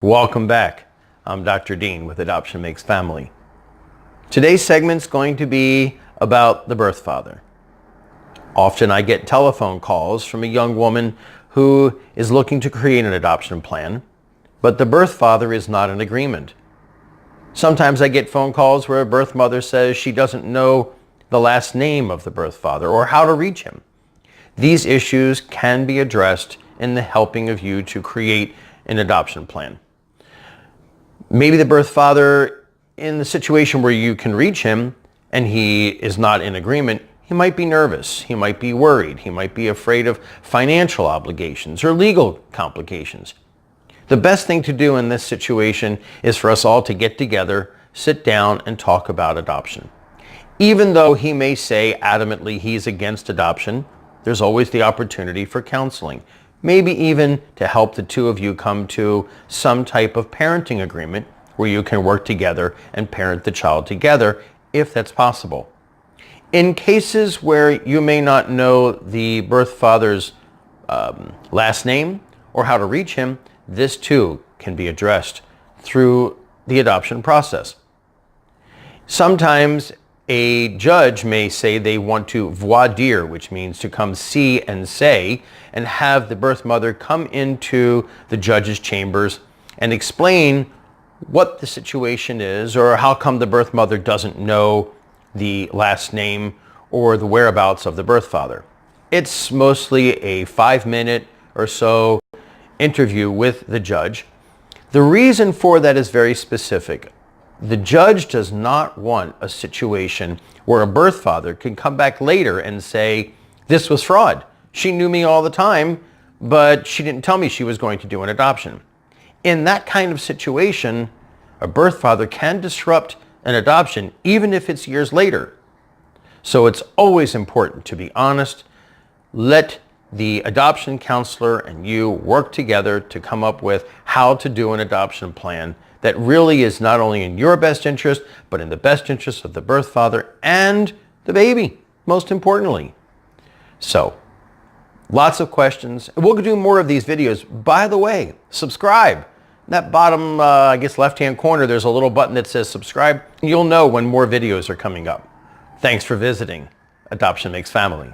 Welcome back. I'm Dr. Dean with Adoption Makes Family. Today's segment's going to be about the birth father. Often I get telephone calls from a young woman who is looking to create an adoption plan, but the birth father is not in agreement. Sometimes I get phone calls where a birth mother says she doesn't know the last name of the birth father or how to reach him. These issues can be addressed in the helping of you to create an adoption plan. Maybe the birth father, in the situation where you can reach him and he is not in agreement, he might be nervous, he might be worried, he might be afraid of financial obligations or legal complications. The best thing to do in this situation is for us all to get together, sit down, and talk about adoption. Even though he may say adamantly he's against adoption, there's always the opportunity for counseling. Maybe even to help the two of you come to some type of parenting agreement where you can work together and parent the child together if that's possible. In cases where you may not know the birth father's last name or how to reach him, this too can be addressed through the adoption process. Sometimes a judge may say they want to voir dire, which means to come see and say, and have the birth mother come into the judge's chambers and explain what the situation is or how come the birth mother doesn't know the last name or the whereabouts of the birth father. It's mostly a 5-minute or so interview with the judge. The reason for that is very specific. The judge does not want a situation where a birth father can come back later and say, this was fraud. She knew me all the time, but she didn't tell me she was going to do an adoption. In that kind of situation, a birth father can disrupt an adoption even if it's years later. So it's always important to be honest. Let the adoption counselor and you work together to come up with how to do an adoption plan that really is not only in your best interest, but in the best interest of the birth father and the baby, most importantly. So, lots of questions. We'll do more of these videos. By the way, subscribe. In that bottom, left-hand corner, there's a little button that says subscribe. You'll know when more videos are coming up. Thanks for visiting Adoption Makes Family.